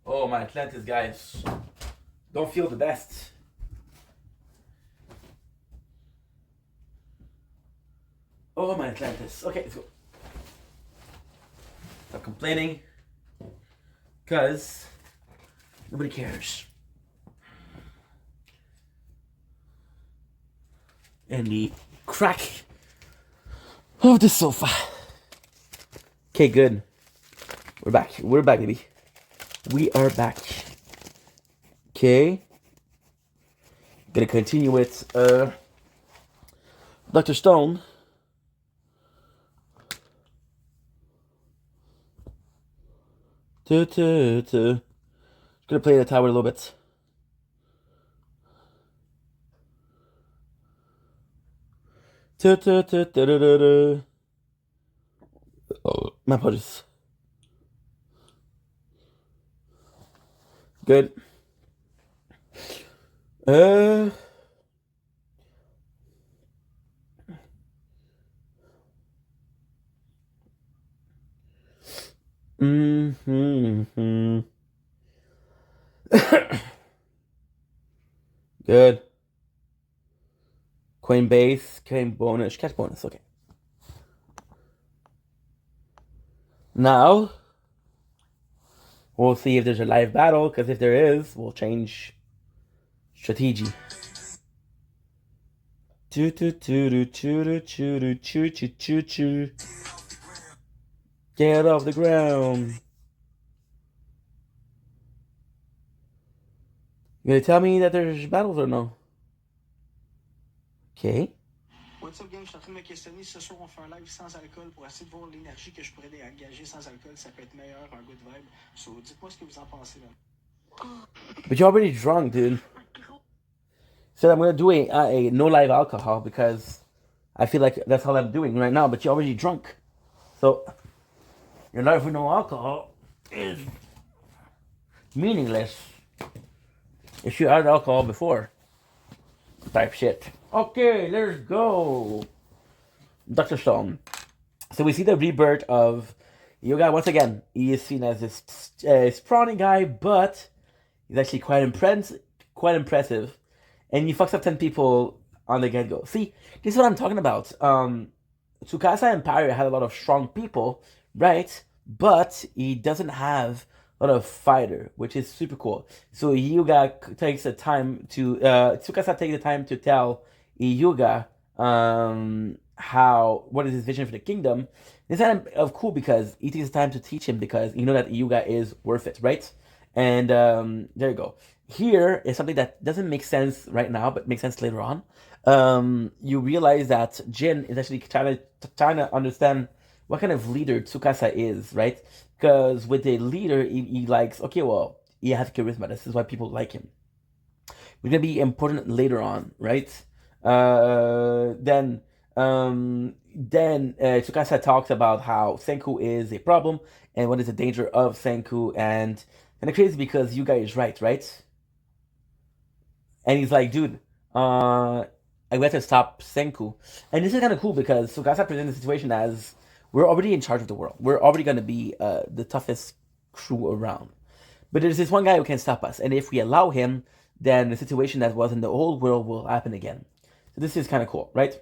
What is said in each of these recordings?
Oh, my Atlantis guys don't feel the best. Oh, my Atlantis. Okay, let's go. Stop complaining. Because nobody cares. And the crack of the sofa. Okay, good. We're back. We're back, baby. We are back. Okay. Gonna continue with Dr. Stone. Gonna play the tower a little bit. Oh, my apologies. Good. Good. Queen base, queen bonus, catch bonus, okay. Now, we'll see if there's a live battle, because if there is, we'll change strategy. Get off the ground. You gonna tell me that there's battles or no? Okay. What's up, gang? Je suis en train de me questionner. Ce soir, on fait un live sans alcool pour essayer de voir l'énergie que je pourrais dégager sans alcool. Ça peut être meilleur, un good vibe. So, dites-moi ce que vous en pensez, là. But you're already drunk, dude. Said I'm gonna do a no live alcohol because I feel like that's all I'm doing right now. But you're already drunk, so your life with no alcohol is meaningless. If you had alcohol before, type shit. Okay, let's go. Dr. Stone. So we see the rebirth of Yoga once again. He is seen as this scrawny guy, but he's actually quite impressive. And he fucks up 10 people on the get-go. See, this is what I'm talking about. Tsukasa Empire had a lot of strong people, right? But he doesn't have a lot of fighter, which is super cool. So Hyuga takes the time to Tsukasa takes the time to tell Hyuga what is his vision for the kingdom. It's kind of cool because he takes the time to teach him because you know that Hyuga is worth it, right? And there you go. Here is something that doesn't make sense right now, but makes sense later on. You realize that Jin is actually trying to understand what kind of leader Tsukasa is, right? Because with a leader, he likes, okay, well, he has charisma. This is why people like him. It's gonna be important later on, right? Then Tsukasa talks about how Senku is a problem and what is the danger of Senku, and it's crazy because you guys right? And he's like, dude, I have to stop Senku. And this is kind of cool because Tsukasa presents the situation as we're already in charge of the world. We're already going to be the toughest crew around. But there's this one guy who can stop us. And if we allow him, then the situation that was in the old world will happen again. So this is kind of cool, right?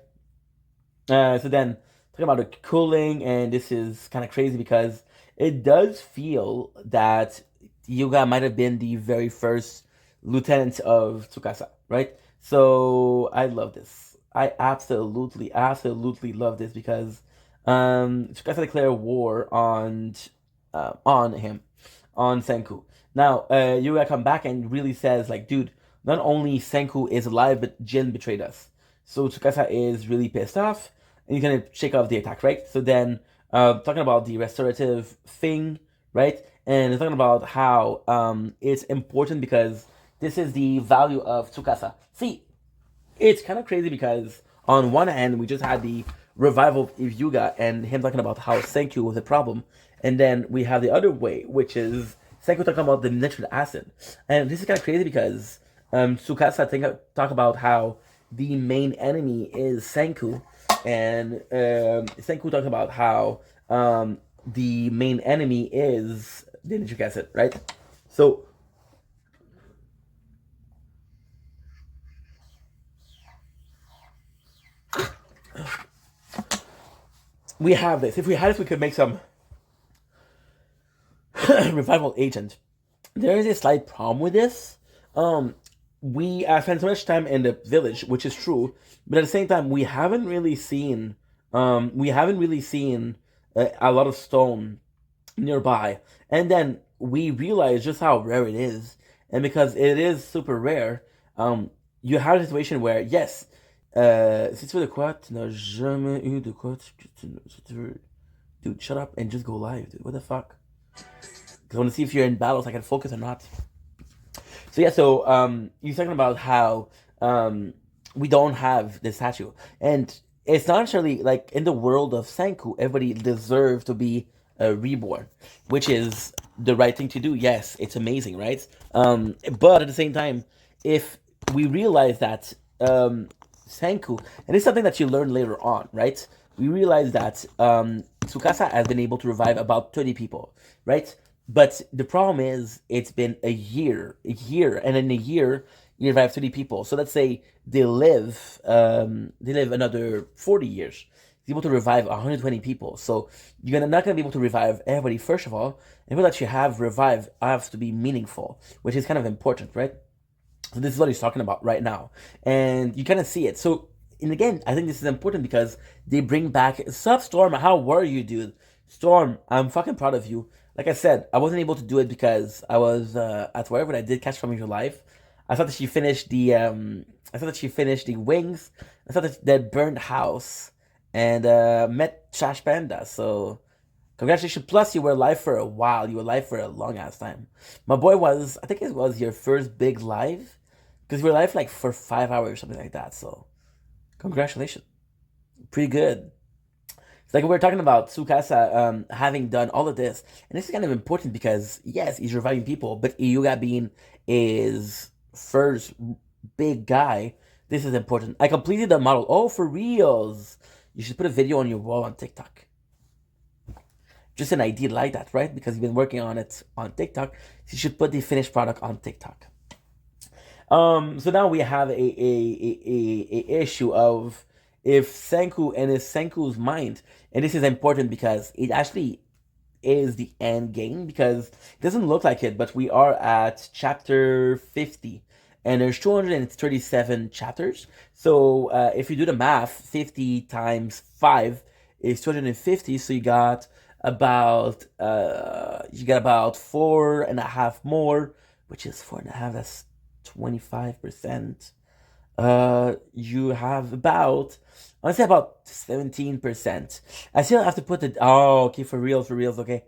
So then talking about the cooling, and this is kind of crazy because it does feel that Yuga might have been the very first lieutenant of Tsukasa, right? So I love this. I absolutely love this because Tsukasa declared war on him, on Senku. Now Yuga come back and really says like, dude, not only Senku is alive, but Jin betrayed us. So Tsukasa is really pissed off, and he's gonna shake off the attack, right? So then, talking about the restorative thing, right? And talking about how it's important because this is the value of Tsukasa. See, it's kind of crazy because on one hand we just had the revival of Yuga and him talking about how Senku was a problem, and then we have the other way, which is Senku talking about the nitric acid, and this is kind of crazy because Tsukasa talk about how the main enemy is Senku, and Senku talk about how the main enemy is the nitric acid, right? So we have this. If we had this, we could make some revival agent. There is a slight problem with this. We spent so much time in the village, which is true, but at the same time, we haven't really seen a lot of stone nearby, and then we realize just how rare it is, and because it is super rare, you have a situation where yes, si tu veux de quoi, tu n'as jamais eu de quoi, si tu veux, dude, shut up and just go live, dude. What the fuck? Because I want to see if you're in battles, I can focus or not. So yeah, so you're talking about how we don't have the statue, and it's not necessarily like in the world of Senku, everybody deserves to be reborn, which is the right thing to do. Yes, it's amazing, right? But at the same time, if we realize that Senku, and it's something that you learn later on, right? We realize that Tsukasa has been able to revive about 30 people, right? But the problem is, it's been a year, and in a year, you revive 30 people. So let's say they live another 40 years. He's able to revive 120 people. So you're not gonna be able to revive everybody. First of all, and people that you have revive have to be meaningful, which is kind of important, right? So this is what he's talking about right now, and you kind of see it. So, and again, I think this is important because they bring back Sup Storm. How were you, dude? Storm, I'm fucking proud of you. Like I said, I wasn't able to do it because I was at work, but I did catch from your live. I thought that she finished the wings. I thought that burned house and met Trash Panda. So congratulations. Plus, you were live for a while. You were live for a long ass time. My boy was, I think it was your first big live because you were live like for 5 hours or something like that. So congratulations. Pretty good. It's like we're talking about Tsukasa having done all of this, and this is kind of important because yes, he's reviving people, but Yuga being his first big guy, this is important. I completed the model. Oh, for reals! You should put a video on your wall on TikTok. Just an idea like that, right? Because you've been working on it on TikTok, so you should put the finished product on TikTok. So now we have a issue of if Senku and his Senku's mind, and this is important because it actually is the end game because it doesn't look like it, but we are at chapter 50 and there's 237 chapters. So if you do the math, 50 times 5 is 250. So you got about 4.5 more, which is 4.5. That's 25%. You have about, I want to say about 17%. I still have to put the, oh, okay, for reals, okay.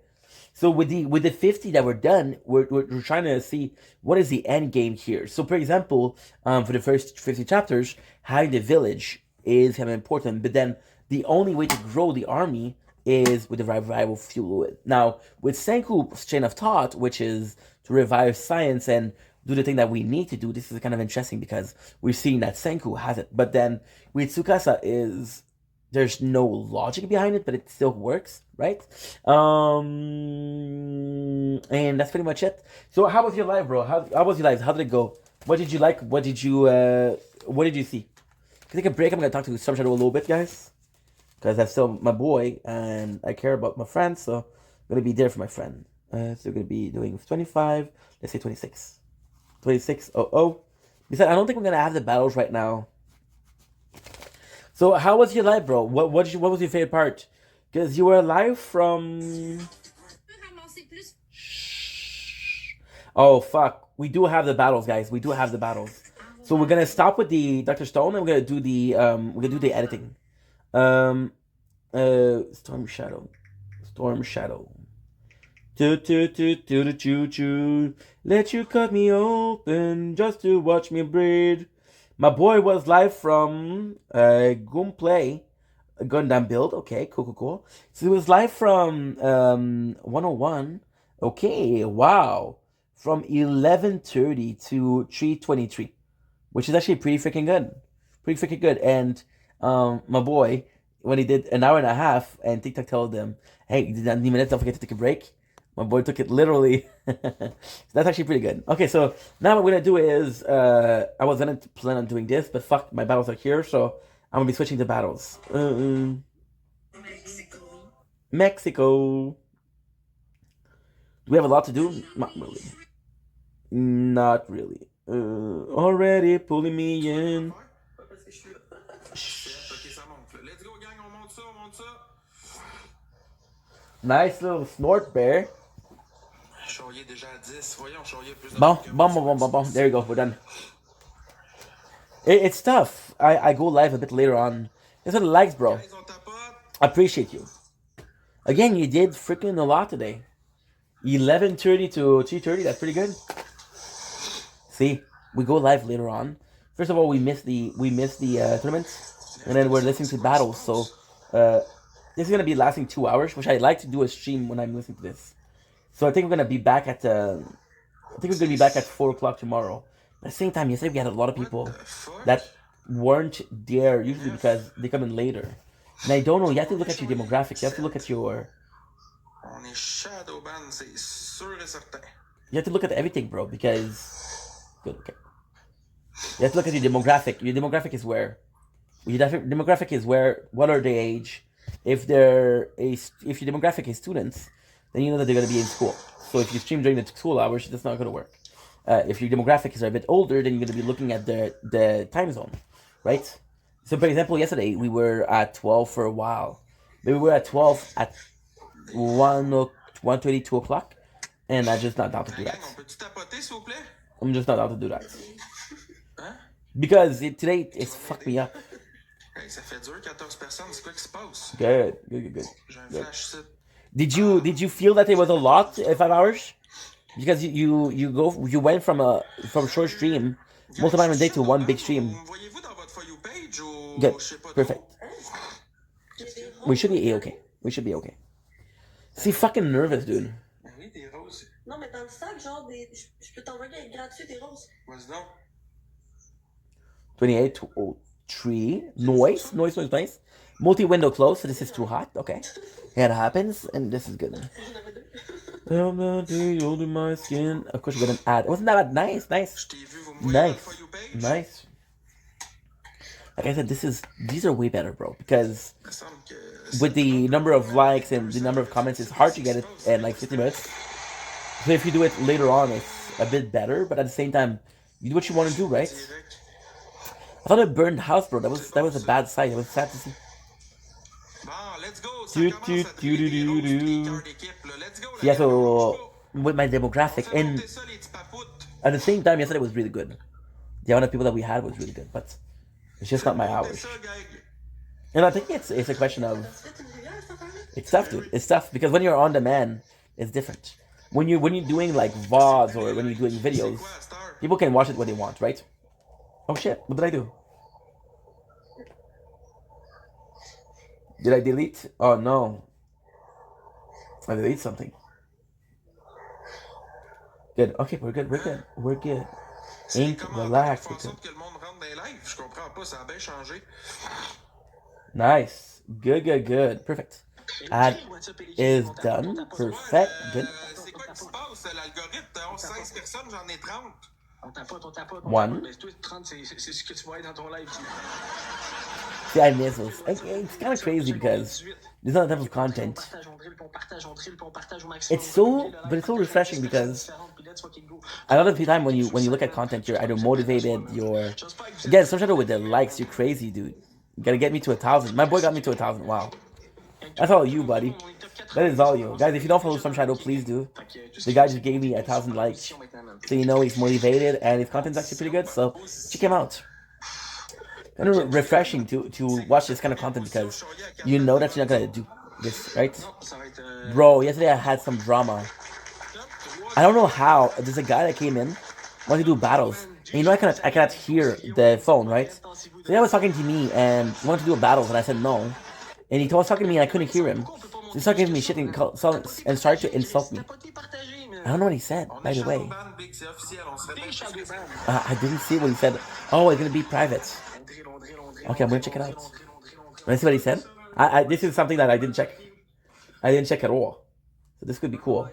So with the 50 that we're done, we're trying to see what is the end game here. So for example, for the first 50 chapters, having the village is kind of important, but then the only way to grow the army is with the revival fluid. Now, with Senku's chain of thought, which is to revive science and do the thing that we need to do, this is kind of interesting because we're seeing that Senku has it. But then with Tsukasa there's no logic behind it, but it still works, right? And that's pretty much it. So how was your live, bro? How was your live? How did it go? What did you like? What did you see? Can I take a break? I'm gonna talk to Storm Shadow a little bit, guys, because that's still my boy, and I care about my friend, so I'm gonna be there for my friend. So we're gonna be doing 25. Let's say 26. 26. Oh. Besides, I don't think we're gonna have the battles right now. So how was your live, bro? What was your favorite part? Because you were live from. Oh fuck! We do have the battles, guys. We do have the battles. So we're gonna stop with the Dr. Stone, and we're gonna do the editing. Storm Shadow. Choo. Let you cut me open just to watch me breed. My boy was live from Gunplay, Gundam Build. Okay, cool. So it was live from 101. Okay, wow. From 11:30 to 3:23, which is actually pretty freaking good. And my boy, when he did an hour and a half, and TikTok told them, "Hey, you did 90 minutes. Don't forget to take a break." My boy took it literally. That's actually pretty good. Okay, so now what we're gonna do is I was gonna plan on doing this, but fuck, my battles are here, so I'm gonna be switching to battles. Mexico. Do we have a lot to do? Not really. Already pulling me in. Nice little snort bear. Bon. There you go, we're done. It's tough. I go live a bit later on. Thanks for the likes, bro. I appreciate you. Again, you did freaking a lot today. 11:30 to 3:30. That's pretty good. See, we go live later on. First of all, we missed the tournaments, and then we're listening to battles. So this is gonna be lasting 2 hours, which I like to do a stream when I'm listening to this. So I think we're gonna be back at 4 o'clock tomorrow. At the same time, yesterday we had a lot of people that weren't there usually because they come in later. And I don't know. You have to look at your demographics. You have to look at your. You have to look at everything, bro, because. Good. Okay. You have to look at your demographic. Your demographic is where. What are their age? If your demographic is students, then you know that they're going to be in school. So if you stream during the school hours, that's not going to work. If your demographic is a bit older, then you're going to be looking at the time zone, right? So for example, yesterday we were at 12 for a while. Maybe we were at 12 at 1:30, 2 o'clock, and I'm just not down to do that. I'm just not down to do that. Because today it's fucked me up. Good. Did you feel that it was a lot, 5 hours? Because you went from short stream multiple times a day to one big stream. Good, perfect. We should be okay. See, fucking nervous, dude. Non, mais dans le sac, genre, je peux t'envoyer gratuit des roses. Vas-y donc. 28:03. Noise. Multi-window close, so this is too hot. Okay. Yeah, it happens, and this is good. Older my skin. Of course, you got an ad. Wasn't that nice? Nice. Like I said, these are way better, bro, because with the number of likes and the number of comments, it's hard to get it in like 50 minutes. So if you do it later on, it's a bit better, but at the same time, you do what you want to do, right? I thought it burned the house, bro. That was a bad sight. It was sad to see. Yeah, so with my demographic, and at the same time, yesterday was really good. The amount of people that we had was really good, but it's just not my hours. And I think it's a question of it's tough, dude. It's tough because when you're on demand, it's different. When you're doing like VODs or when you're doing videos, people can watch it when they want, right? Oh shit! What did I do? Did I delete? Oh no! I deleted something. Good. Okay, we're good. Ink, relax. We're good. Nice. Good. Perfect. Ad is done. Perfect. Good. On tapote. One. Mais toi, 30, c'est ce que tu vois dans ton live. See, I miss those. It's kind of crazy because there's not that type of content. It's so refreshing because a lot of the time when you look at content, you're either motivated, again, some shadow with the likes, you're crazy, dude. You gotta get me to 1,000. My boy got me to 1,000. Wow. That's all you, buddy. That is all you. Guys, if you don't follow Some Shadow, please do. The guy just gave me 1,000 likes. So you know he's motivated and his content's actually pretty good. So check him out. Kind of refreshing to watch this kind of content because you know that you're not gonna do this, right? Bro, yesterday I had some drama. I don't know how. There's a guy that came in, wanted to do battles. And you know I cannot hear the phone, right? So he was talking to me and he wanted to do a battle, and I said no. And he was talking to me and I couldn't hear him. So he started giving me shit and started to insult me. I don't know what he said, by the way. I didn't see what he said. Oh, it's gonna be private. Okay, I'm gonna check it out. Let's see what he said. This is something that I didn't check. I didn't check at all. So this could be cool.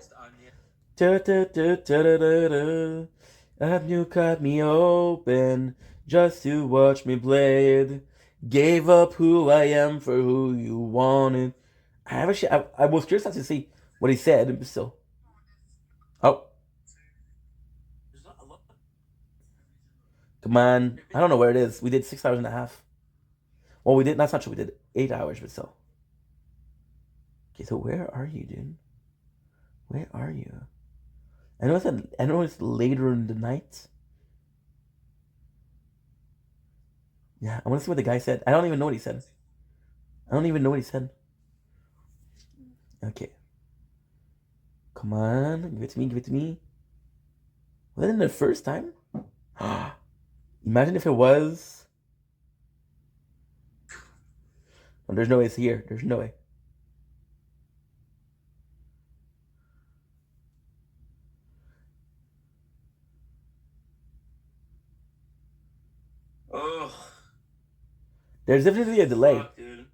Have you cut me open just to watch me bleed? Gave up who I am for who you wanted. I was curious to see what he said, but still. Oh. Come on. I don't know where it is. We did 6 hours and a half. Well, we did. That's not true. We did 8 hours, but still. Okay, so where are you, dude? Where are you? I know it's later in the night. Yeah, I want to see what the guy said. I don't even know what he said. Okay. Come on, give it to me. Was that in the first time? Imagine if it was. Oh, there's no way it's here. There's no way. Oh. There's definitely a delay. Fuck, dude.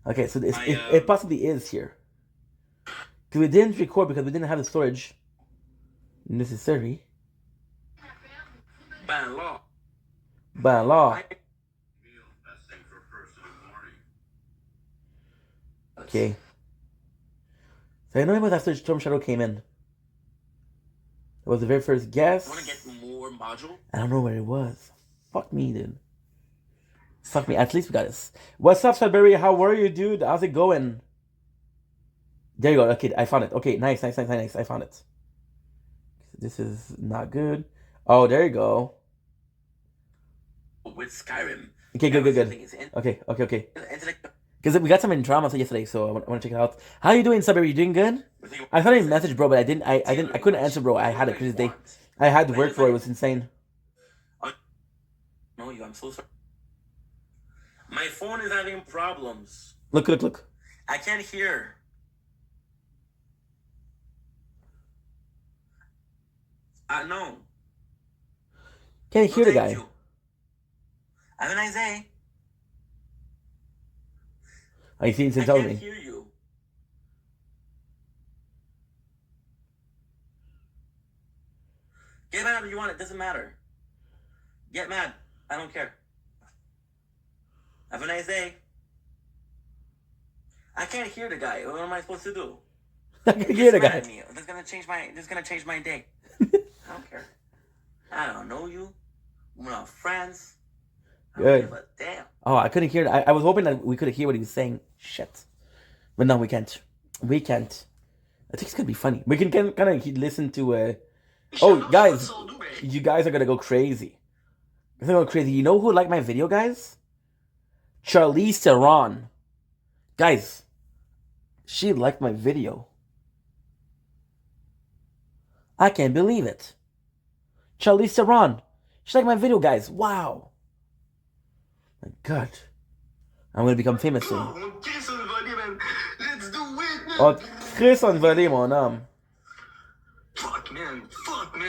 Okay, so it possibly is here. Because we didn't record because we didn't have the storage necessary. By law. Okay. So I know about after Storm Shadow came in. It was the very first guess. Want to get more module? I don't know where it was. Fuck me, dude. Fuck me. At least we got this. What's up, Sudbury? How are you, dude? How's it going? There you go. Okay, I found it. Okay, nice. I found it. This is not good. Oh, there you go. With Skyrim. Okay, good. Okay. Because we got some in drama yesterday, so I want to check it out. How you doing, Sudbury? You doing good? I thought I messaged, bro, but I couldn't answer, bro. I had a crazy day. I had to work for it. It was insane. No, I'm so sorry. My phone is having problems. Look. I can't hear. No. Can't hear the guy. You. Have a nice day. I see I can't hear you. Get mad if you want. It doesn't matter. Get mad. I don't care. Have a nice day. I can't hear the guy. What am I supposed to do? I can hear the guy. This is gonna change my day. I don't care. I don't know you. We're not friends. Good. Damn. Oh, I couldn't hear it. I was hoping that we could hear what he was saying. Shit. But no, we can't. I think it's gonna be funny. We can kind of listen to. Oh, guys, you guys are gonna go crazy. You're gonna go crazy. You know who liked my video, guys? Charlize Theron. Guys, she liked my video. I can't believe it. Charlize Theron. She liked my video, guys. Wow. My God. I'm gonna become famous soon. Oh, Chris on volée, mon homme. Fuck, man.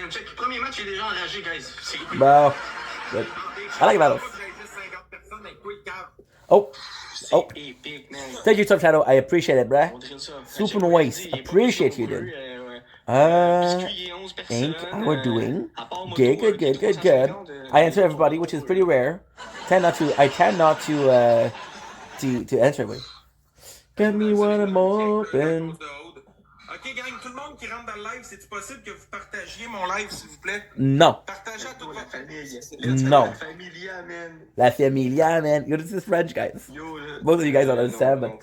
Check, le premier match est déjà enragé, guys. Wow. Good. I like battles. Oh. Thank you, Top Shadow. I appreciate it, bruh. Super nice. Appreciate you, dude. Think we're doing good. I answer everybody, which is pretty rare. I tend not to answer everybody. Get me when I'm open. Ok, gang, tout le monde qui rentre dans le live, c'est-tu possible que vous partagiez mon live, s'il vous plaît? No. Partagez à toute votre famille. No. La familia, man. La familia, man. Yo, this is French, guys. Most of you guys don't understand, but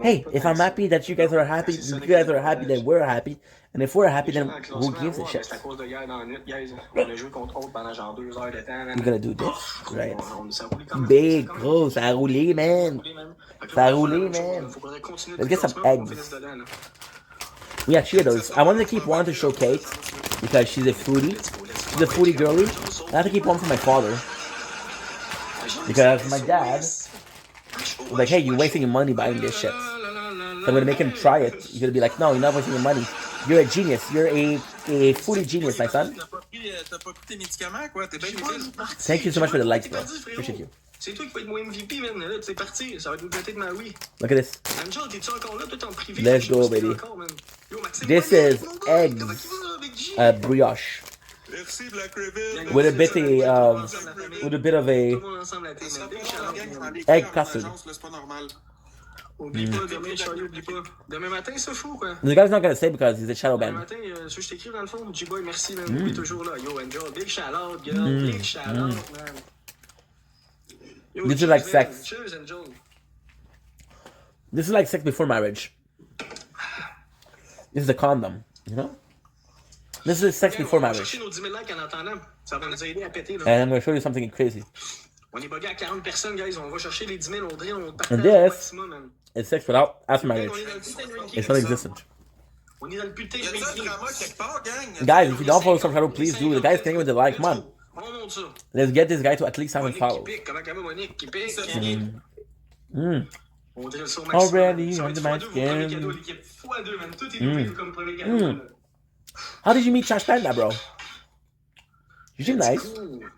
hey, if I'm happy that you guys are happy, then we're happy. And if we're happy, then who gives a shit? You're gonna do this, right? Big, gros, ça a roulé, man. Ça a roulé, man. Let's get some eggs. Yeah, Cheetos. I wanted to keep one to show Kate because she's a foodie. She's a foodie girly. I have to keep one for my father because my dad was like, "Hey, you're wasting your money buying this shit." So I'm gonna make him try it. He's gonna be like, "No, you're not wasting your money. You're a genius. You're a foodie genius, my son." Thank you so much for the likes, bro. Appreciate you. C'est toi qui vas être mon MVP, man. Là, tu es parti. Ça va être une tête de ma Wii. Look at this. Angel, t'es-tu encore là? Toi, t'es en privé. Let's go, baby. Encore, yo, Maxime, This is eggs, brioche, with a bit of a egg custard. Oublie pas, demain, Charlie, oublie pas. Demain matin, c'est fou, quoi. The guy's not gonna say because he's a shadow Demain band. matin, je t'écris dans le fond. G-Boy, merci, man. Il est toujours là. Yo, Angel, big shout-out, girl. Big shout-out, man. Yo, This is like sex. Cheers, Angel. This is like sex before marriage. This is a condom, you know? This is sex before marriage. Nos 10 000 likes en attendant. Ça va nous aider à péter, là. And I'm gonna show you something crazy. On est bugué à 40 personnes, guys. On va chercher les 10 000, on partage And au this maximum, man. is sex without after marriage. On est dans le putain de ranking. It's non-existent. On est dans le putain de Y a-tu un ranking. drama quelque part, gang? Guys, if you don't follow some shadow, please do. The guy's staying with the like, come on. On monte ça. Let's get this guy to at least 1,000 Monique qui follows. pique. Comment qu'elle va, Monique qui pique? Mm. On drill ça au maximum. Already Ça va on être the x2, vos premiers skin. cadeaux, l'équipe x2, man. Tout est doublé comme premier cadeau, là. How did you meet Josh Panda, bro? You seem nice. Cool.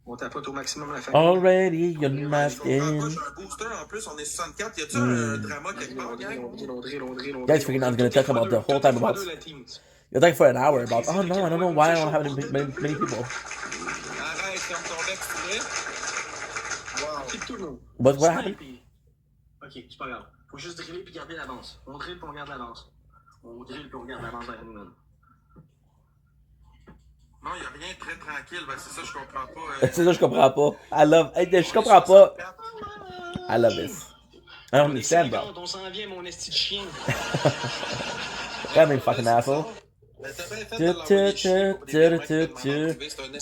On tapote au maximum la famille. Already on my Je comprends pas, skin. j'ai un booster en plus, on est 64. Y a-tu un drama quelque part, gang? Guys freaking out is gonna talk about the whole time about. You're talking for an hour about. Oh no, I don't know why I don't have many people. Arrête, ferme ton bec, tu veux? Wow. What happened? Ok, c'est pas grave. Faut juste driller puis garder l'avance. On drill puis on garde l'avance. On drill puis on garde l'avance vers nous, man. Non, y a rien de très tranquille, ben c'est ça, je comprends pas. C'est ça, je comprends pas. Je comprends pas. I love this. I don't understand, bro. On s'en vient, mon esti de chien. That mean fucking asshole.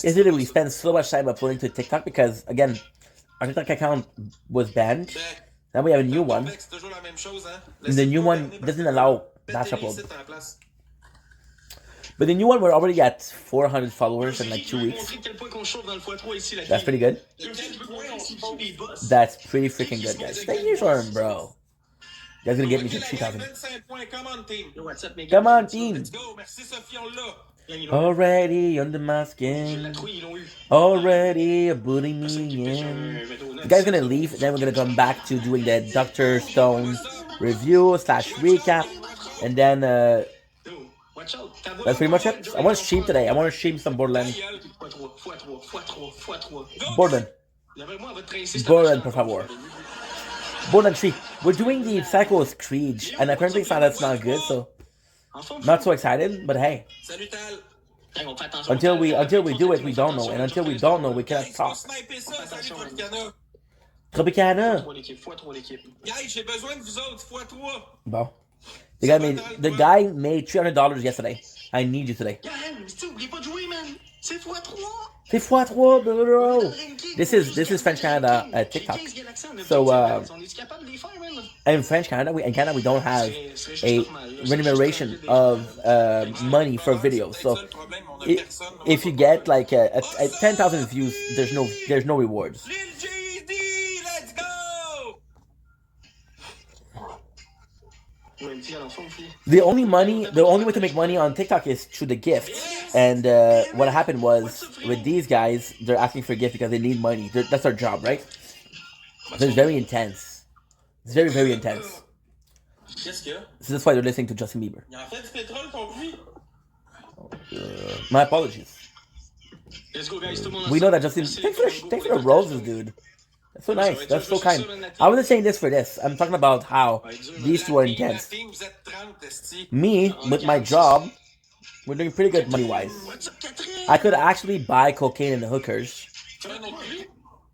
Yesterday we spent so much time uploading to TikTok because, again, our TikTok account was banned. Now we have a new one. And the new one doesn't allow dash upload. But the new one, we're already at 400 followers in like 2 weeks. That's pretty good. That's pretty freaking good, guys. Thank you for him, bro. You guys gonna get me to 3,000. Come on, team. Let's go, merci Sophie, on l'a. Already under my skin. Already booting me in. The guy's gonna leave, then we're gonna come back to doing the Dr. Stone review / recap. And then, that's pretty much it. I want to stream today. I want to stream some Borderlands. Borderlands. Borderlands, por favor. Borderlands 3. We're doing the Psycho Screech, and apparently that's not good, so not so excited. But hey, until we do it, we don't know, and until we don't know, we cannot talk. Tropicana. Guys, j'ai besoin de vous autres, x3. Bon. The guy made $300 yesterday. I need you today. C'est x3, bro. This is French Canada TikTok. So in French Canada, we don't have a remuneration of money for videos. So if you get like 10,000 views, there's no rewards. The only way to make money on TikTok is through the gifts. And what happened was with these guys, they're asking for a gift because they need money. That's their job, right? So it's very intense. It's very, very intense. Qu'est-ce qu'il y a? So that's why they're listening to Justin Bieber. Il en fait du pétrole, ton puits? My apologies. Let's go, guys. Tout le monde We know ensemble. that Justin. Merci, Thanks les for gars, the roses, dude. That's so nice. That's so kind. I wasn't saying this for this. I'm talking about how these two are intense. La team, vous êtes 30, esti. Me, with my job, we're doing pretty good money-wise. I could actually buy cocaine in the hookers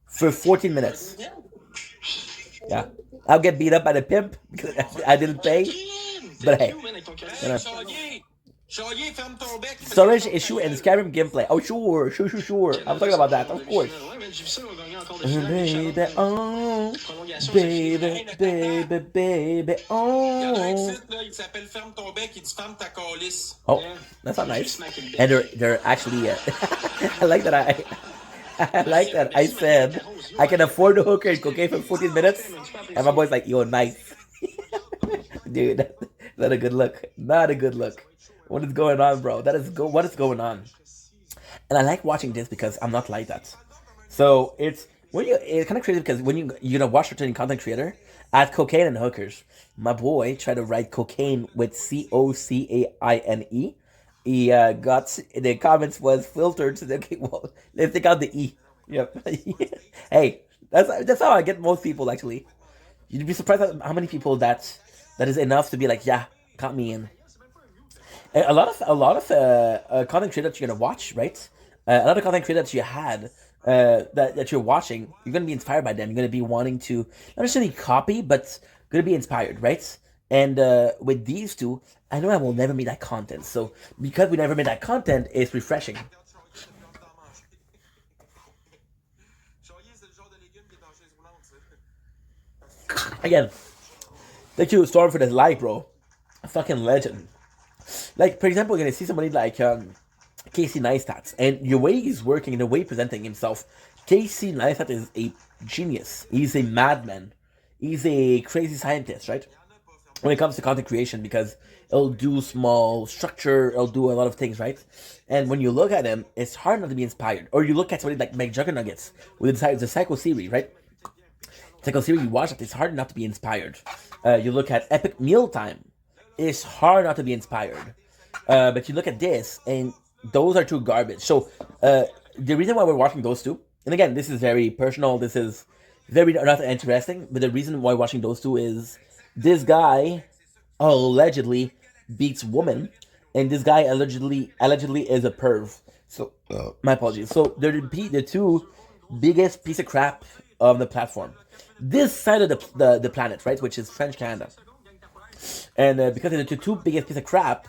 for 14 minutes. Yeah. I'll get beat up by the pimp because I didn't pay. But hey. You know. Chaudier, ferme ton bec. Storage issue and Skyrim gameplay. Oh, sure. I'm talking about that, of course. Ouais, mais j'ai vu ça, on va gagner encore des finales. Baby, oh. Prolongation, c'est fini. Baby, Il y en a un oh. titre, là, il s'appelle Ferme ton bec, il dit Ferme ta calice. Oh, that's not nice. And they're actually, I like that I said I can afford the hooker and cocaine for 14 minutes, and my boy's like, yo, nice. Dude, that's not a good look. Not a good look. What is going on, bro? What is going on? And I like watching this because I'm not like that. So it's kind of crazy because when you're gonna watch a certain content creator at cocaine and hookers, my boy tried to write cocaine with COCAINE. He got the comments was filtered, so well, let's take out the E. Yep. Hey, that's how I get most people actually. You'd be surprised at how many people that is enough to be like, yeah, count me in. A lot of content creators that you're gonna watch, right? A lot of content creators that you had that you're watching, you're gonna be inspired by them. You're gonna be wanting to not necessarily copy, but gonna be inspired, right? And with these two, I know I will never make that content. So because we never made that content, it's refreshing. Chaudier, c'est le genre de légume qui est en chaise roulante, Again, thank you, Storm, for this like, bro. A fucking legend. Like, for example, you're gonna see somebody like Casey Neistat, and the way he's working and the way he's presenting himself, Casey Neistat is a genius. He's a madman. He's a crazy scientist, right? When it comes to content creation, because it'll do small structure, it'll do a lot of things, right? And when you look at him, it's hard not to be inspired. Or you look at somebody like McJuggernuggets with the Psycho series, right? Psycho series, you watch it, it's hard not to be inspired. You look at Epic Mealtime, it's hard not to be inspired. But you look at this, and those are two garbage. So the reason why we're watching those two, and again, this is very personal, this is very not interesting, but the reason why we're watching those two is this guy allegedly beats woman, and this guy allegedly is a perv. So my apologies. So they're the two biggest piece of crap on the platform. This side of the planet, right, which is French Canada. And because they're the two biggest piece of crap,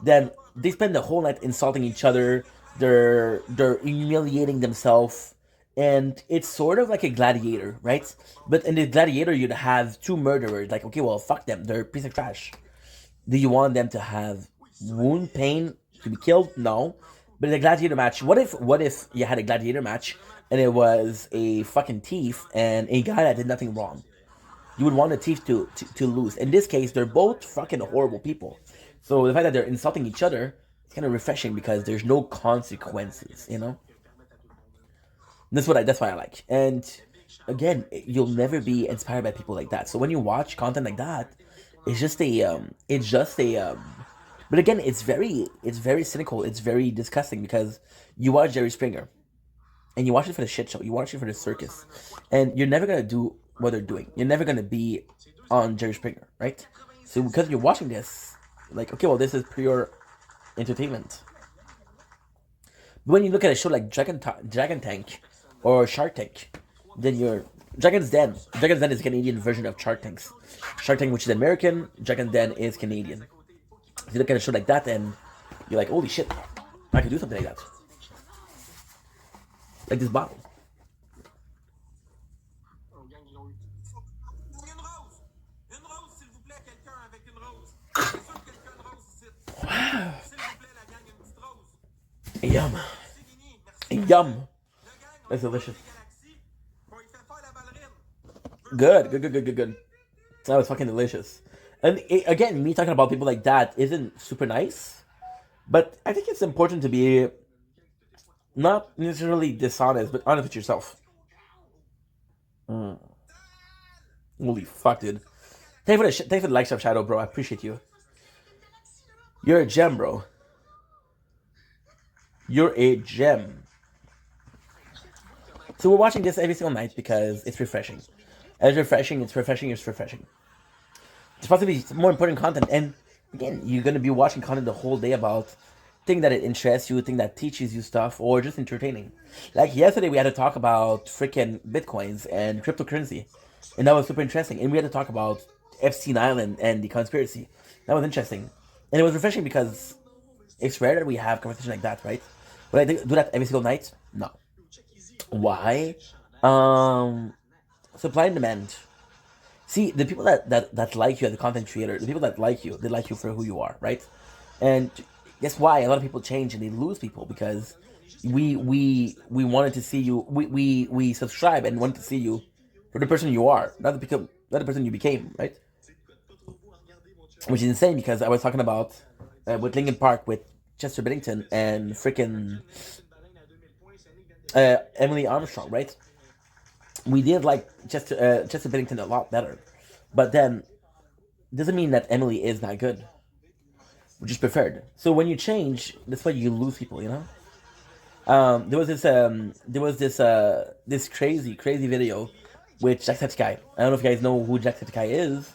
then they spend the whole night insulting each other. They're humiliating themselves, and it's sort of like a gladiator, right? But in the gladiator, you'd have two murderers. Like, okay, well, fuck them. They're a piece of trash. Do you want them to have wound, pain, to be killed? No. But in a gladiator match, what if you had a gladiator match and it was a fucking thief and a guy that did nothing wrong? You would want the thief to lose. In this case, they're both fucking horrible people. So the fact that they're insulting each other, it's kind of refreshing because there's no consequences, you know? That's why I like. And again, you'll never be inspired by people like that. So when you watch content like that, it's just but again, it's very cynical. It's very disgusting because you watch Jerry Springer and you watch it for the shit show. You watch it for the circus, and you're never gonna do what they're doing. You're never gonna be on Jerry Springer, right? So because you're watching this, like, okay, well, this is pure entertainment. But when you look at a show like Dragon Tank or Shark Tank, then you're Dragon's Den. Dragon's Den is a Canadian version of Shark Tank. Shark Tank, which is American, Dragon's Den is Canadian. If you look at a show like that, and you're like, holy shit, I could do something like that. Like this bottle. Wow. Yum. Yum. That's delicious. Good. That was fucking delicious. And again, me talking about people like that isn't super nice, but I think it's important to be not necessarily dishonest, but honest with yourself. Holy fuck, dude. Thank you for the likes of Shadow, bro. I appreciate you. You're a gem, bro. You're a gem. So we're watching this every single night because it's refreshing. It's refreshing. It's refreshing. It's possibly more important content. And again, you're gonna be watching content the whole day about things that it interests you, thing that teaches you stuff, or just entertaining. Like yesterday, we had to talk about freaking bitcoins and cryptocurrency, and that was super interesting. And we had to talk about Epstein Island and the conspiracy. That was interesting, and it was refreshing because it's rare that we have conversation like that, right? But I do that every single night. No. Why? Supply and demand. See, the people that like you as a content creator, the people that like you, they like you for who you are, right? And guess why? A lot of people change and they lose people because we wanted to see you. We subscribe and wanted to see you for the person you are, not the person you became, right? Which is insane because I was talking about with Linkin Park with Chester Bennington and freaking Emily Armstrong, right? We did like Chester Bennington a lot better, but then doesn't mean that Emily is not good. We just preferred. So when you change, that's why you lose people, you know. There was this crazy video with Jacksepticeye. I don't know if you guys know who Jacksepticeye is,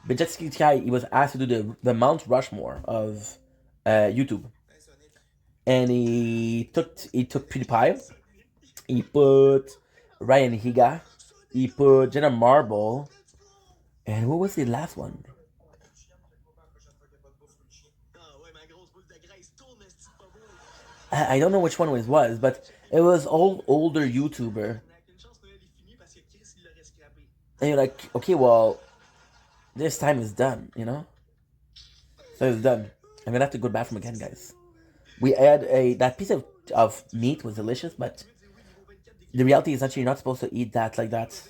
but Jacksepticeye, he was asked to do the Mount Rushmore of YouTube, and he took PewDiePie, he put Ryan Higa, he put Jenna Marble, and what was the last one? I don't know which one it was, but it was older YouTuber. And you're like, okay, well, this time is done, you know? So it's done. I'm gonna have to go to the bathroom again, guys. We had that piece of meat was delicious, but the reality is that you're not supposed to eat that like that.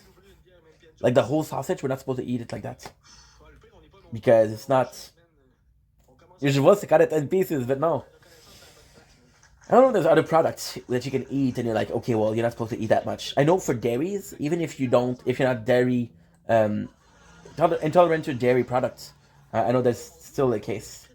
Like the whole sausage, we're not supposed to eat it like that. Because it's not... You're supposed to cut it in pieces, but no. I don't know if there's other products that you can eat and you're like, okay, well, you're not supposed to eat that much. I know for dairies, even if you're not dairy, intolerant to dairy products, I know that's still the case.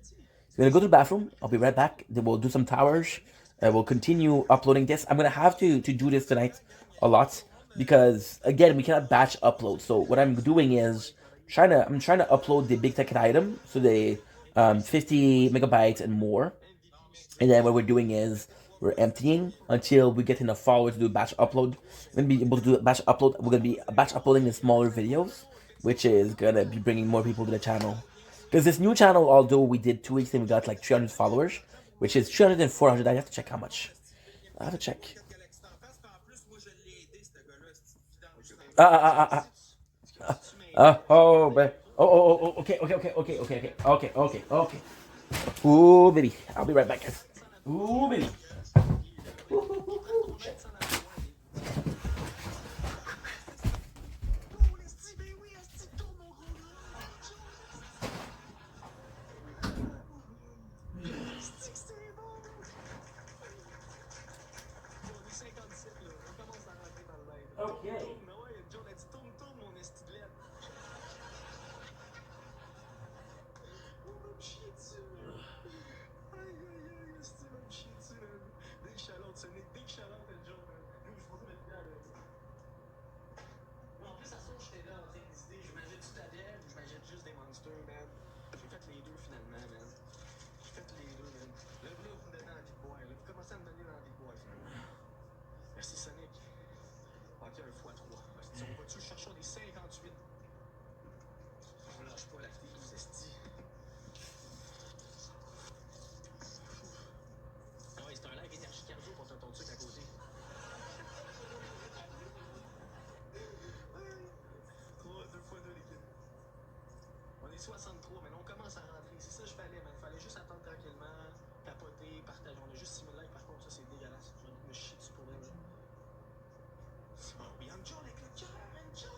So I'm gonna go to the bathroom. I'll be right back. Then we'll do some towers. We'll continue uploading this. I'm gonna have to do this tonight a lot because again, we cannot batch upload. So what I'm doing is I'm trying to upload the big ticket item, so the 50 megabytes and more. And then what we're doing is we're emptying until we get enough followers to do a batch upload. We're going to be able to do a batch upload. We're going to be batch uploading the smaller videos, which is going to be bringing more people to the channel. Because this new channel, although we did 2 weeks and we got like 300 followers, which is 300 and 400. I have to check how much. I have to check. Okay. Ooh, baby. I'll be right back, guys. Ooh, baby. Okay. Merci Sonic. Ok, un x3. On va-tu chercher des 58? On lâche pas la fille, vous esti. Ouais, c'est un live énergie cardio pour ton truc à côté. 2x2 l'équipe. On est 63, mais on commence à rentrer. C'est ça que je fallait, man. Fallait juste attendre tranquillement, tapoter, partager. On a juste 6000 likes, par contre, ça c'est dégueulasse. Je vais me chier dessus pour vrai. Oh oui, John avec le cœur, John!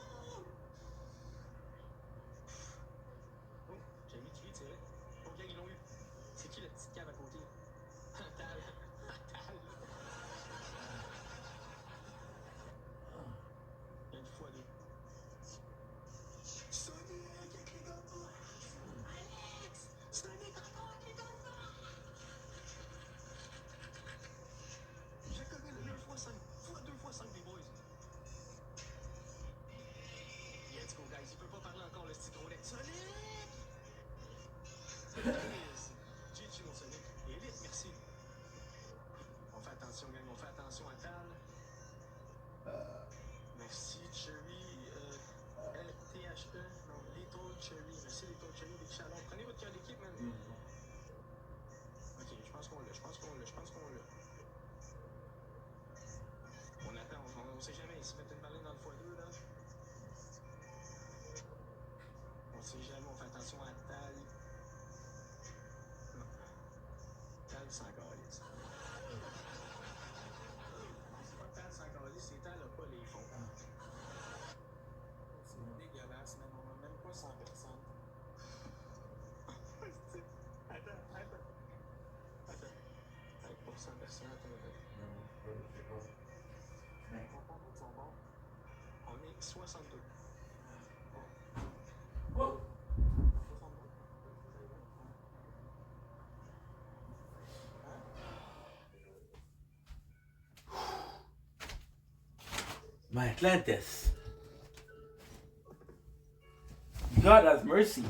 Oh, j'ai mis du vide, c'est vrai. Combien ils l'ont eu? C'est qui le petit cave à côté? Atal. Une fois deux. Sonic avec les gars! Ok, je pense qu'on l'a. On attend, on sait jamais. S'ils mettent une baleine dans le x2, là. On sait jamais, on fait attention à Tal. Non. Tal sans calice. C'est pas Tal sans calice, c'est Tal a pas les fonds. C'est dégueulasse, mais on a même pas 100 personnes. Attends. Pour 100 personnes, attends. On est 62. My Atlantis. God have mercy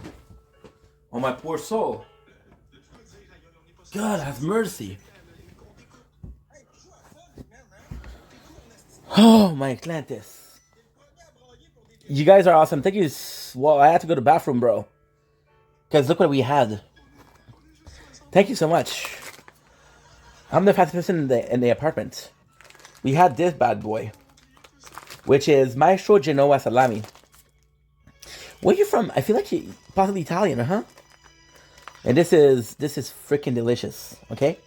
on my poor soul. God have mercy. Oh, my Atlantis. You guys are awesome. Thank you. Well, I had to go to the bathroom, bro. Because look what we had. Thank you so much. I'm the fastest person in the apartment. We had this bad boy, which is Maestro Genoa Salami. Where you from? I feel like you're possibly Italian, huh? And this is freaking delicious, okay?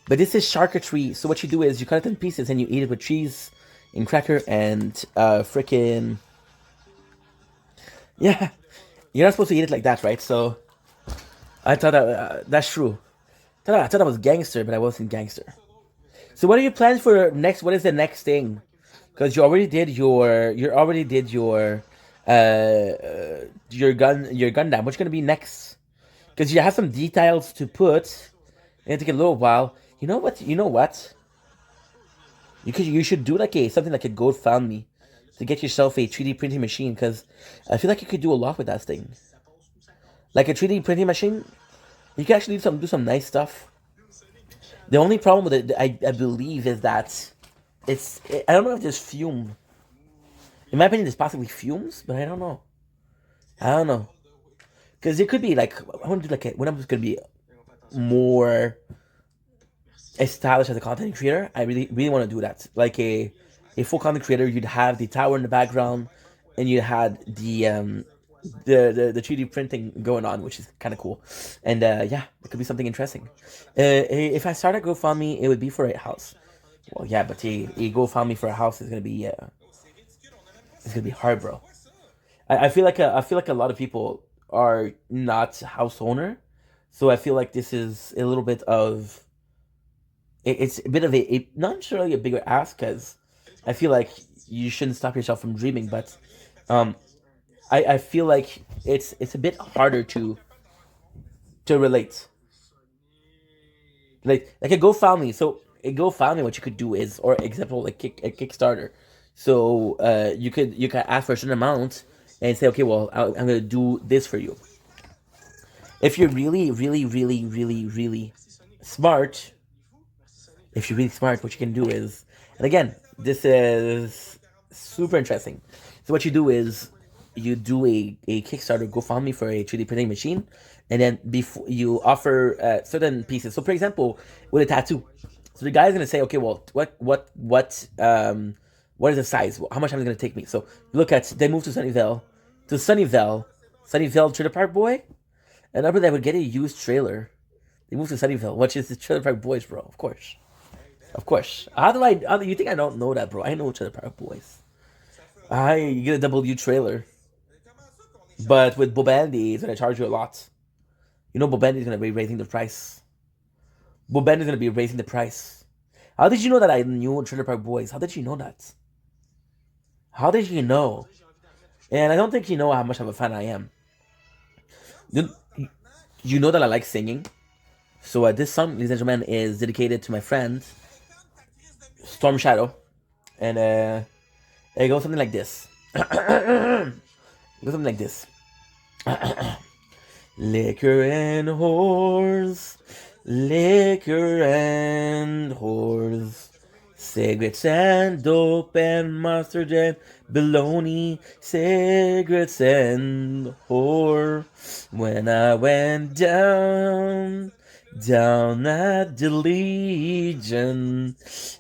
But this is charcuterie. So what you do is you cut it in pieces and you eat it with cheese and cracker and freaking... Yeah, you're not supposed to eat it like that, right? So I thought that's true. I thought I was gangster, but I wasn't gangster. So what are your plans for next? What is the next thing? Because you already did your Gundam. What's gonna be next? Because you have some details to put. It'll take a little while. You know what? You should do like something like a GoFundMe to get yourself a 3D printing machine. Because I feel like you could do a lot with that thing. Like a 3D printing machine, you can actually do some nice stuff. The only problem with it, I believe, is that I don't know if there's fume. In my opinion, there's possibly fumes, but I don't know. Because it could be like, I want to do like when I'm just going to be more established as a content creator, I really want to do that. Like a full content creator, you'd have the tower in the background, and you had the 3D printing going on, which is kind of cool. And yeah, it could be something interesting. If I start a GoFundMe, it would be for a house. Well, yeah, but a GoFundMe for a house is gonna be it's gonna be hard, bro. I feel like a lot of people are not house owner, so I feel like this is a little bit of it's a bit of a not necessarily a bigger ask, because I feel like you shouldn't stop yourself from dreaming, but I feel like it's a bit harder to relate. Like a GoFundMe. So a GoFundMe, what you could do is, or example, like a Kickstarter. So you could ask for a certain amount and say, okay, well, I'm gonna do this for you. If you're really smart, what you can do is, and again, this is super interesting. So what you do is, you do a Kickstarter, GoFundMe for a 3D printing machine, and then before you offer certain pieces. So for example, with a tattoo, so the guy's gonna say, okay, well, what is the size? How much time is it gonna take me? So look at, they moved to Sunnyvale Trailer Park Boy, and over there would get a used trailer. They moved to Sunnyvale, which is the Trailer Park Boys, bro. Of course. How do you think I don't know that, bro? I know Trailer Park Boys. You get a W trailer. But with Bobandy, it's going to charge you a lot. You know Bobandy is going to be raising the price. How did you know that I knew Trailer Park Boys? How did you know that? How did you know? And I don't think you know how much of a fan I am. You know that I like singing. So this song, ladies and gentlemen, is dedicated to my friend, Storm Shadow. And it goes something like this. Liquor and whores, Cigarettes and dope and mustard and bologna. Cigarettes and whore. When I went down at the Legion,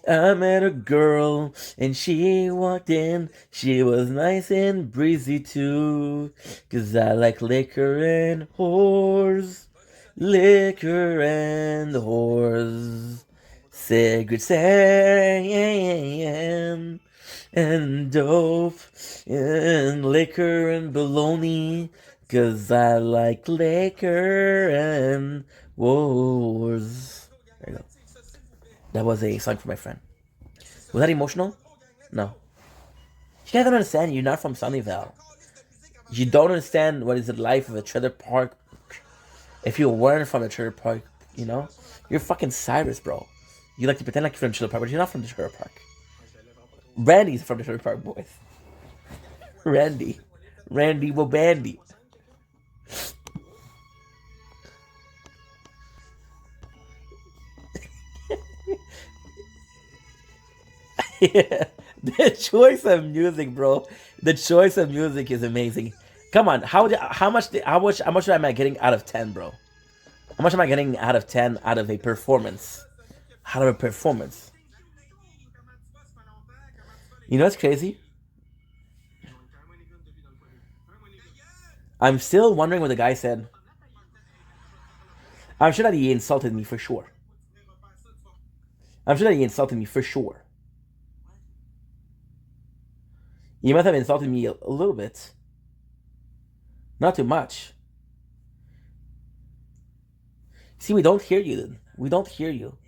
I met a girl and she walked in. She was nice and breezy too. 'Cause I like liquor and whores. Liquor and whores. Cigarettes and dope and liquor and bologna. 'Cause I like liquor and wars. There you go. That was a song for my friend. Was that emotional? No. You guys don't understand. You're not from Sunnyvale. You don't understand what is the life of a trailer park. If you weren't from a trailer park, you know, you're fucking Cyrus, bro. You like to pretend like you're from the trailer park, but you're not from the trailer park. Randy's from the trailer park, boys. Randy Wobandy. Yeah, the choice of music, bro. The choice of music is amazing. Come on, how much am I getting out of 10, bro? How much am I getting out of 10 out of a performance? Out of a performance. You know what's crazy? I'm still wondering what the guy said. I'm sure that he insulted me for sure. He must have insulted me a little bit. Not too much. See, we don't hear you, then. We don't hear you.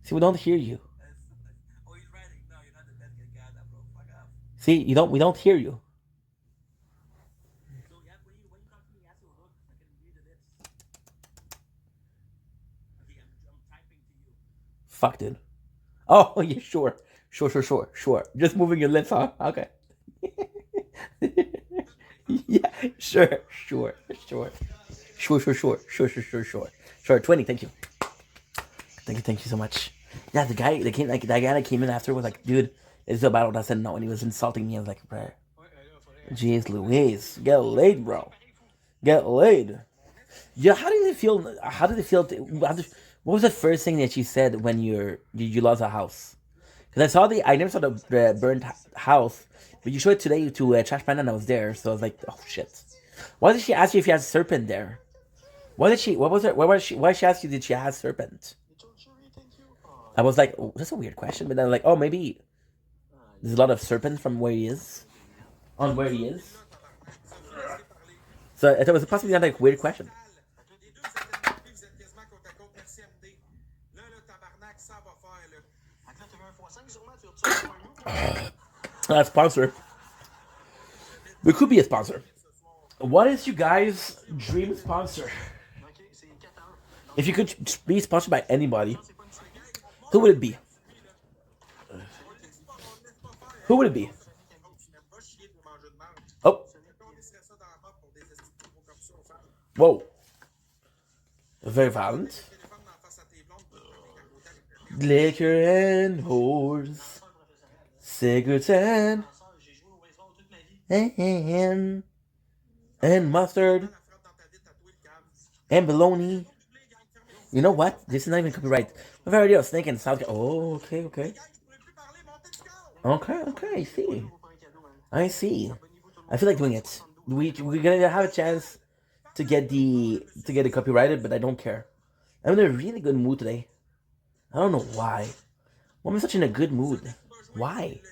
See, we don't hear you. See, we don't hear you. Fuck, dude. Oh, yeah, sure. Sure. Just moving your lips, huh? Okay. Yeah, sure. 20, thank you. Thank you so much. Yeah, the guy that came in after was like, dude, it's a battle. I said no, and he was insulting me. I was like, bro, jeez Louise, get laid, bro. Get laid. Yeah, how did it feel? What was the first thing that you said when you lost a house? Because I never saw the burnt house, but you showed it today to Trash Panda and I was there, so I was like, oh shit. Why did she ask you if you had a serpent there? Why did she ask you did she have serpent? I was like, oh, that's a weird question, but then I'm like, oh, maybe there's a lot of serpent from where he is. On where he is. So it was possibly not like a weird question. Sponsor. We could be a sponsor. What is you guys' dream sponsor? If you could be sponsored by anybody, who would it be? Who would it be? Oh. Whoa. Very violent. Liquor and whores. Cigarettes and mustard and bologna. You know what? This is not even copyright. I've already a snake and South. Oh, okay. I see. I feel like doing it. We're gonna have a chance to get it copyrighted, but I don't care. I'm in a really good mood today. I don't know why. Why am I such in a good mood? Why?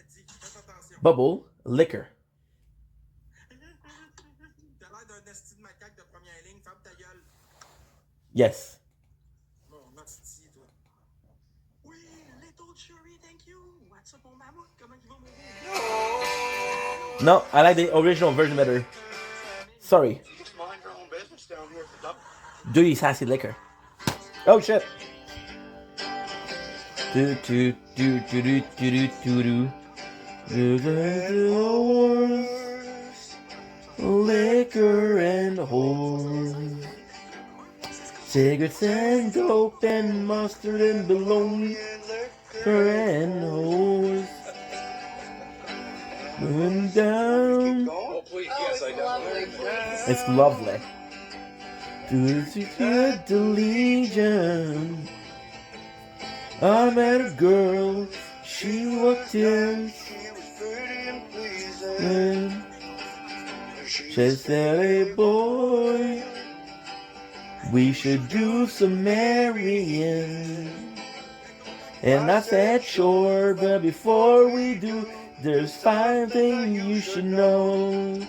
Bubble liquor. Yes. No, I like the original version better. Sorry. Do you sassy liquor? Oh shit. Liquor and whores. Cigarettes and dope and mustard and bologna, liquor and hoes. Going down. Oh, please, yes, I definitely. It's lovely. To the Legion. I met a girl, she walked in. She said, hey boy, we should do some marrying. And I said, sure, but before we do, there's 5 things you should know.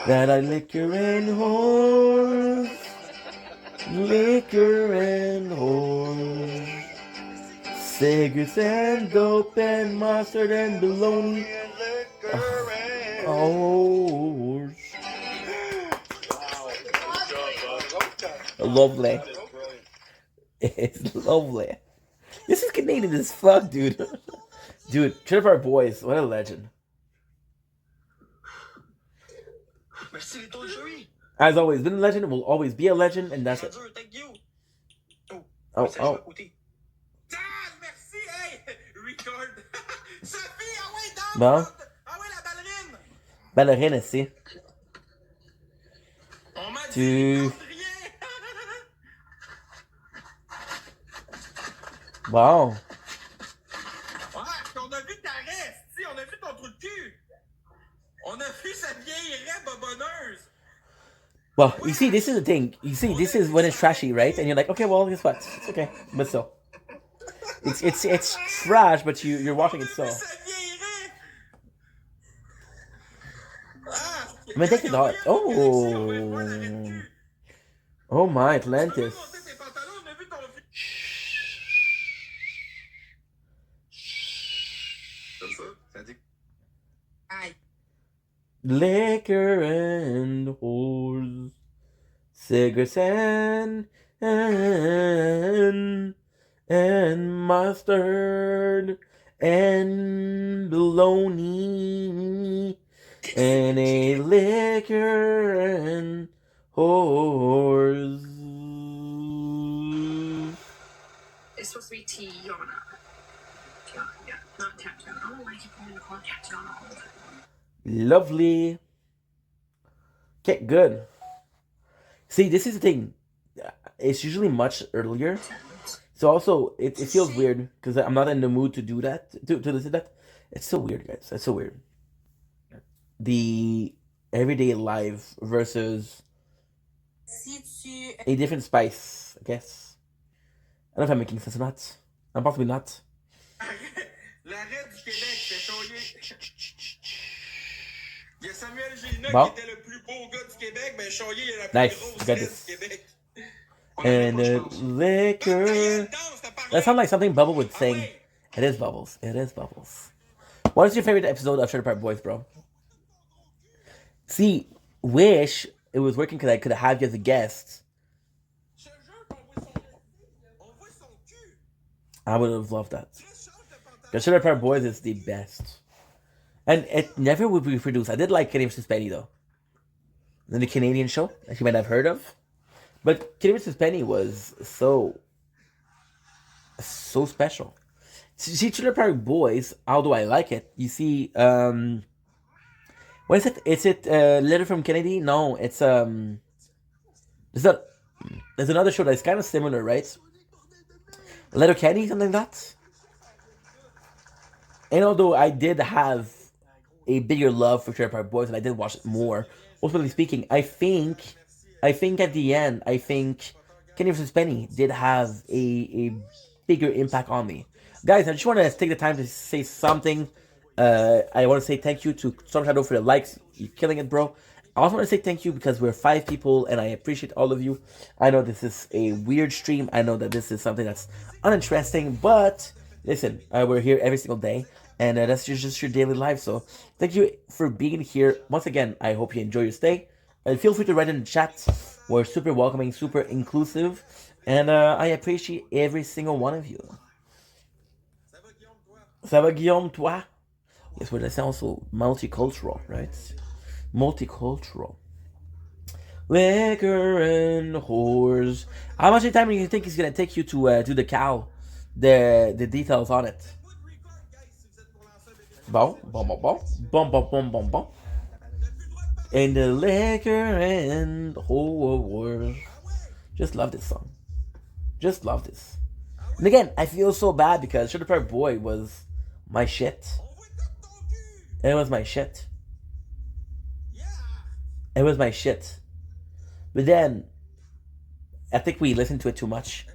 That I liquor and whores, liquor and whores, cigarettes and dope and mustard and bologna, whores. Lovely. It's lovely. This is Canadian as fuck, dude. Dude, Trailer Park Boys, what a legend. Merci, little Joey. As always, been a legend, will always be a legend, and that's it. Thank you. Oh. Ah, merci, hey, record. Sophie, ah ouais, danse. Bon. Ah ouais, la ballerine. Ballerine ici. On m'a Tu- dit rien. Wow. Ouais, on a vu ta reste, si, on a vu ton trou de cul. On a vu sa vieille raie bobonneuse. Well, you see, this is the thing. You see, this is when it's trashy, right? And you're like, okay, well, guess what? It's okay, but still, it's trash, but you're watching it still. Sa vieille raie. Ah, Mais take it out. on va voir la raie de cul. Oh my, Tu peux Atlantis. monter tes pantalons, on a vu ton Comme ça, ça dit. Aïe. Liquor and whores, cigarettes and mustard and bologna and a liquor and whores. It's supposed to be Tiana. Yeah, not Tatiana. I don't know why I keep wanting to call her Tatiana all the time. Lovely. Okay, good. See, this is the thing. It's usually much earlier. So also, it feels weird because I'm not in the mood to do that, to listen to that. It's so weird, guys. It's so weird. The everyday life versus a different spice, I guess. I don't know if I'm making sense or not. I'm possibly not. La raie du Québec, c'est Chaulier. Il y a Samuel Gélina Bon. qui était le plus beau gars du Québec, mais Chaulier est la plus Nice, grosse you got raie this. du Québec. And liquor. That sounds like something Bubble would sing. It is Bubbles. It is Bubbles. What is your favorite episode of Trailer Park Boys, bro? See, wish it was working because I could have you as a guest. I would have loved that. Because Trailer Park Boys is the best. And it never would be produced. I did like Kenny vs. Penny, though. Then the Canadian show that you might have heard of. But Kenny vs. Penny was so special. See, Trailer Park Boys, although I like it, you see, what is it? Is it Letter from Kennedy? No, it's there's another show that's kind of similar, right? Letter Kenny, something like that. And although I did have a bigger love for Trailer Park Boys and I did watch it more, ultimately speaking, I think at the end, Kenny vs. Penny did have a bigger impact on me. Guys, I just want to take the time to say something. I want to say thank you to Storm Shadow for the likes. You're killing it, bro. I also want to say thank you because we're 5 people and I appreciate all of you. I know this is a weird stream. I know that this is something that's uninteresting, but listen, we're here every single day and that's just your daily life. So thank you for being here. Once again, I hope you enjoy your stay. And feel free to write in the chat. We're super welcoming, super inclusive, and I appreciate every single one of you. Ça va, Guillaume, toi? Yes, we're also multicultural, right? Multicultural. Liquor and whores. How much time do you think it's gonna take you to do the cow? The details on it. Bon. And the liquor and whores. Just love this song. Just love this. And again, I feel so bad because Sugar Park Boy was my shit. It was my shit. It was my shit. But then, I think we listened to it too much.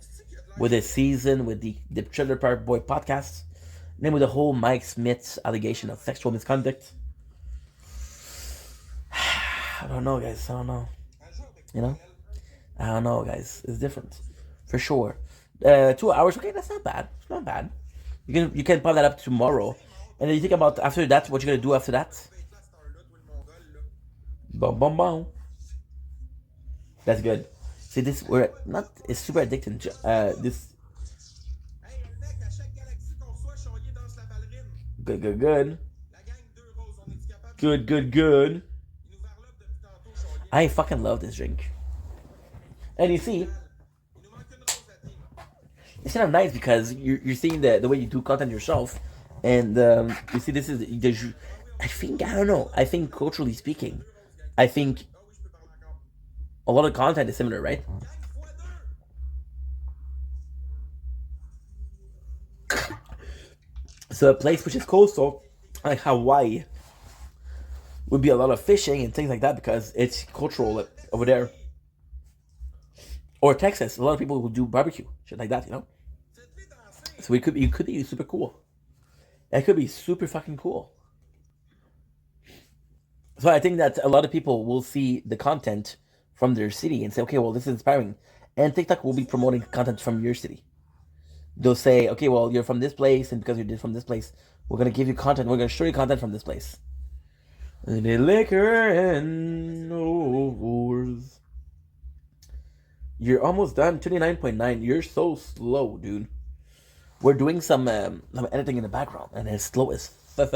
With this season, with the Trailer Park Boy podcast. And then with the whole Mike Smith's allegation of sexual misconduct. I don't know, guys. I don't know. You know? I don't know, guys. It's different. For sure. 2 hours, okay, that's not bad. It's not bad. You can pop that up tomorrow. And then you think about after that, what you're gonna do after that. Boom. That's good. See, this we're not. It's super addicting. This. Good. I fucking love this drink. And you see, it's kind of nice because you're seeing the way you do content yourself, and you see this is the. I don't know. I think culturally speaking, I think a lot of content is similar, right? So a place which is coastal, like Hawaii, would be a lot of fishing and things like that because it's cultural over there. Or Texas, a lot of people will do barbecue, shit like that, you know? So it could be super cool. It could be super fucking cool. So I think that a lot of people will see the content from their city and say, okay, well, this is inspiring. And TikTok will be promoting content from your city. They'll say, okay, well, you're from this place, and because you're from this place, we're going to give you content. We're going to show you content from this place. And the liquor and whores. You're almost done. 29.9. You're so slow, dude. We're doing some editing in the background, and it's slow as fuck.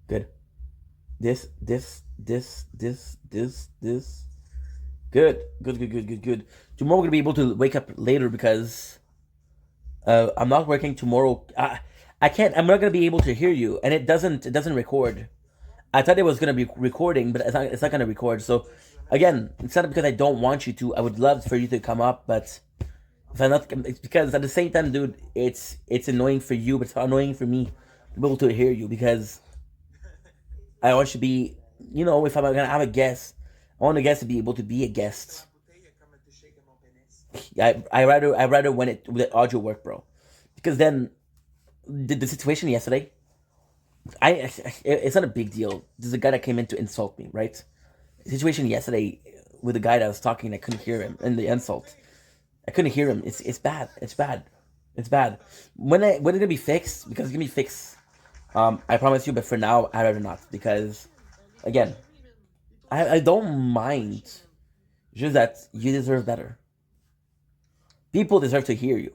Good. This. Good. Tomorrow we're gonna be able to wake up later because I'm not working tomorrow. I can't. I'm not gonna be able to hear you, and it doesn't record. I thought it was gonna be recording, but it's not gonna record. So again, it's not because I don't want you to. I would love for you to come up, but if I'm not, it's because at the same time, dude, it's annoying for you, but it's annoying for me to be able to hear you because I want you to be, you know, if I'm gonna have a guest, I want a guest to be able to be a guest. I rather when the audio work, bro, because then the situation yesterday, it's not a big deal. There's a guy that came in to insult me, right? The situation yesterday with the guy that was talking, I couldn't hear him, and the insult, I couldn't hear him. It's bad. When it's gonna be fixed? Because it's gonna be fixed. I promise you, but for now, I'd rather not because, again, I don't mind. Just that you deserve better. People deserve to hear you.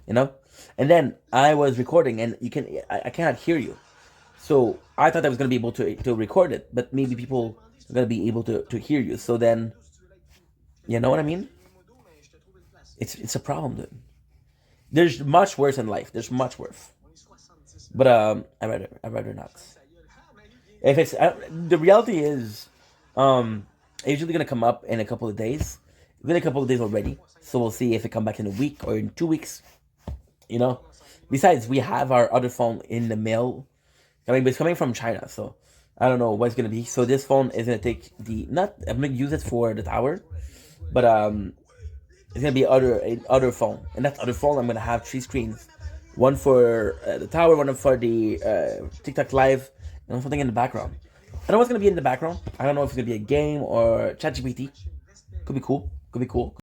You know? And then I was recording and I cannot hear you. So I thought I was going to be able to record it, but maybe people are going to be able to hear you. So then, you know what I mean? It's a problem, dude. There's much worse in life. There's much worse. But I'd rather not. If it's the reality is, it's usually gonna come up in a couple of days. It's been a couple of days already, so we'll see if it come back in a week or in 2 weeks. You know. Besides, we have our other phone in the mail. I mean, but it's coming from China, so I don't know what it's gonna be. So this phone is gonna take I'm gonna use it for the tower, but it's gonna be other phone, and that other phone I'm gonna have 3 screens. One for the tower, one for the TikTok live, and something in the background. I don't know what's going to be in the background. I don't know if it's going to be a game or ChatGPT. Could be cool.